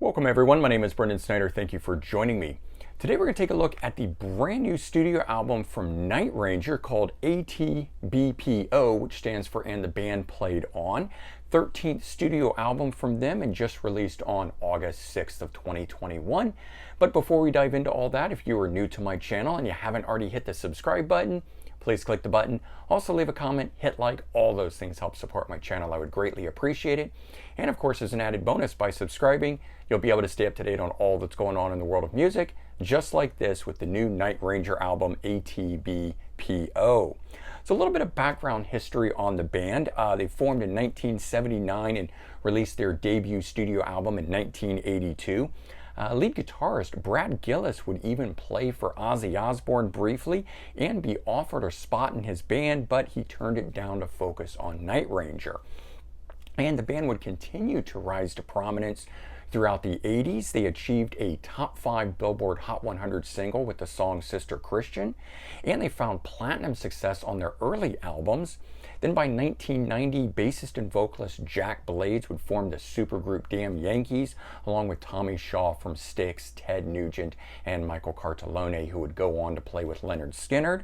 Welcome everyone, my name is Brendan Snyder. Thank you for joining me. Today we're going to take a look at the brand new studio album from Night Ranger called ATBPO, which stands for And the Band Played On. 13th studio album from them and just released on August 6th of 2021. But before we dive into all that, if you are new to my channel and you haven't already hit the subscribe button, please click the button. Also leave a comment, hit like, all those things help support my channel. I would greatly appreciate it. And of course, as an added bonus, by subscribing, you'll be able to stay up to date on all that's going on in the world of music, just like this with the new Night Ranger album, ATBPO. So a little bit of background history on the band. They formed in 1979 and released their debut studio album in 1982. Lead guitarist Brad Gillis would even play for Ozzy Osbourne briefly and be offered a spot in his band, but he turned it down to focus on Night Ranger. And the band would continue to rise to prominence throughout the 80s. They achieved a top 5 Billboard Hot 100 single with the song Sister Christian, and they found platinum success on their early albums. Then by 1990, bassist and vocalist Jack Blades would form the supergroup Damn Yankees, along with Tommy Shaw from Styx, Ted Nugent, and Michael Cartellone, who would go on to play with Lynyrd Skynyrd.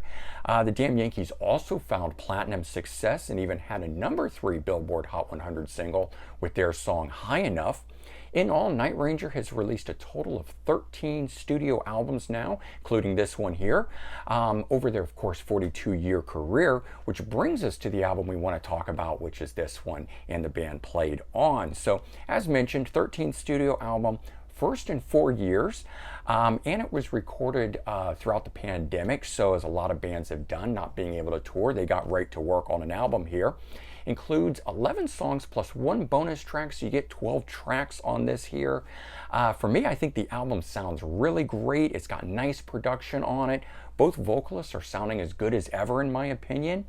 The Damn Yankees also found platinum success and even had a number 3 Billboard Hot 100 single with their song High Enough. In all, Night Ranger has released a total of 13 studio albums now, including this one here, over their, of course, 42-year career, which brings us to the album we want to talk about, which is this one, And the Band Played On. So, as mentioned, 13th studio album, first in 4 years, and it was recorded throughout the pandemic. So as a lot of bands have done, not being able to tour, they got right to work on an album here. Includes 11 songs plus 1 bonus track, so you get 12 tracks on this here. For me, I think the album sounds really great. It's got nice production on it. Both vocalists are sounding as good as ever, in my opinion.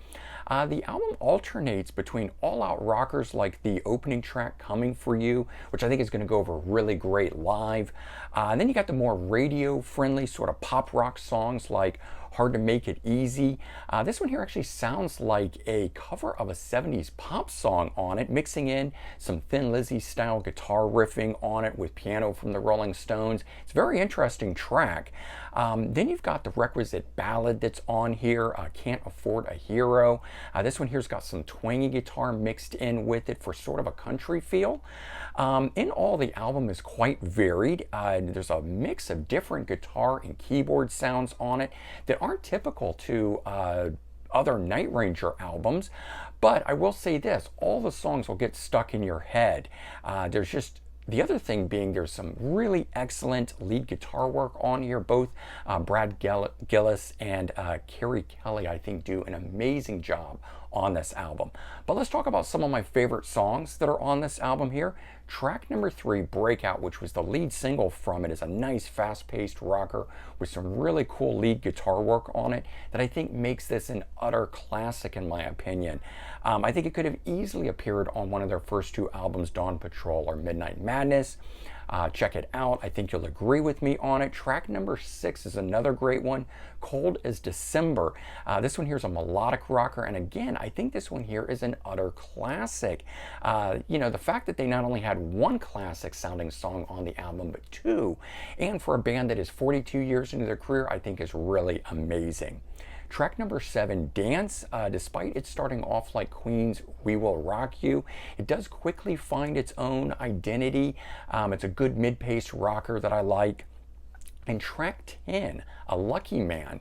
The album alternates between all-out rockers like the opening track, Coming For You, which I think is going to go over really great live. And then you got the more radio-friendly sort of pop rock songs like Hard to Make It Easy. This one here actually sounds like a cover of a 70s pop song on it, mixing in some Thin Lizzy style guitar riffing on it with piano from the Rolling Stones. It's a very interesting track. Then you've got the requisite ballad that's on here, Can't Afford a Hero. This one here's got some twangy guitar mixed in with it for sort of a country feel. In all, the album is quite varied. There's a mix of different guitar and keyboard sounds on it that aren't typical to other Night Ranger albums. But I will say this, all the songs will get stuck in your head. There's just the other thing being there's some really excellent lead guitar work on here. Both Brad Gillis and Kerry Kelly, I think, do an amazing job on this album. But let's talk about some of my favorite songs that are on this album here. Track number 3, Breakout, which was the lead single from it, is a nice fast-paced rocker with some really cool lead guitar work on it that I think makes this an utter classic in my opinion. I think it could have easily appeared on one of their first 2 albums, Dawn Patrol or Midnight Madness. Check it out. I think you'll agree with me on it. Track number 6 is another great one, Cold as December. This one here is a melodic rocker, and again, I think this one here is an utter classic. You know, the fact that they not only had 1 classic sounding song on the album, but 2, and for a band that is 42 years into their career, I think is really amazing. Track number 7, Dance, despite it starting off like Queen's We Will Rock You, it does quickly find its own identity. It's a good mid-paced rocker that I like. And track 10, A Lucky Man,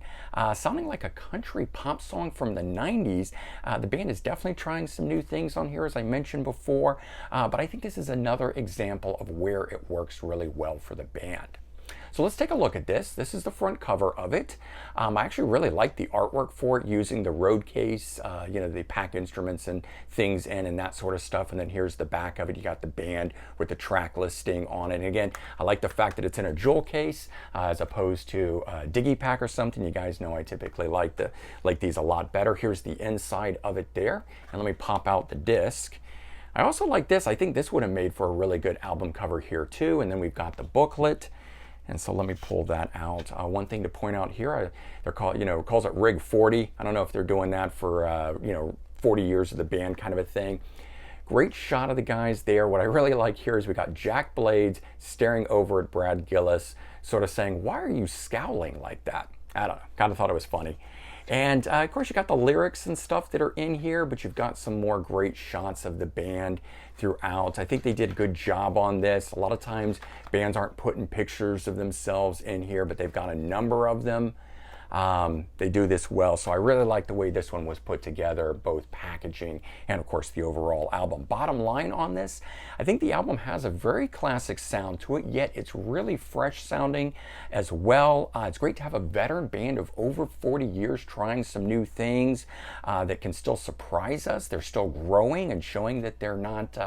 sounding like a country pop song from the 90s. The band is definitely trying some new things on here, as I mentioned before, but I think this is another example of where it works really well for the band. So let's take a look at this. This is the front cover of it. I actually really like the artwork for it, using the road case. You know, they pack instruments and things in and that sort of stuff. And then here's the back of it. You got the band with the track listing on it. And again, I like the fact that it's in a jewel case as opposed to a Digipack or something. You guys know I typically like these a lot better. Here's the inside of it there. And let me pop out the disc. I also like this. I think this would have made for a really good album cover here too. And then we've got the booklet. And so let me pull that out. One thing to point out here, they're called, calls it Rig 40. I don't know if they're doing that for, 40 years of the band kind of a thing. Great shot of the guys there. What I really like here is we got Jack Blades staring over at Brad Gillis, sort of saying, why are you scowling like that? I don't know, kind of thought it was funny. And of course, you got the lyrics and stuff that are in here, but you've got some more great shots of the band throughout. I think they did a good job on this. A lot of times, bands aren't putting pictures of themselves in here, but they've got a number of them. They do this well, so I really like the way this one was put together, both packaging and of course the overall album. Bottom line on this, I think the album has a very classic sound to it, yet it's really fresh sounding as well. It's great to have a veteran band of over 40 years trying some new things that can still surprise us. They're still growing and showing that they're not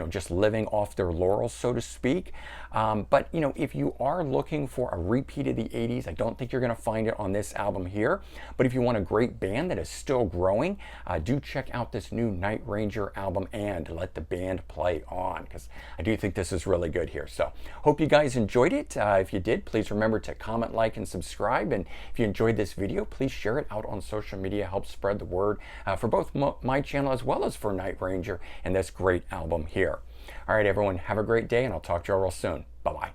just living off their laurels, so to speak. But if you are looking for a repeat of the 80s, I don't think you're going to find it on this album here. But if you want a great band that is still growing, do check out this new Night Ranger album and Let the Band Play On, because I do think this is really good here. So hope you guys enjoyed it. If you did, please remember to comment, like, and subscribe. And if you enjoyed this video, please share it out on social media. Help spread the word for both my channel as well as for Night Ranger and this great album here. All right, everyone, have a great day, and I'll talk to you all real soon. Bye-bye.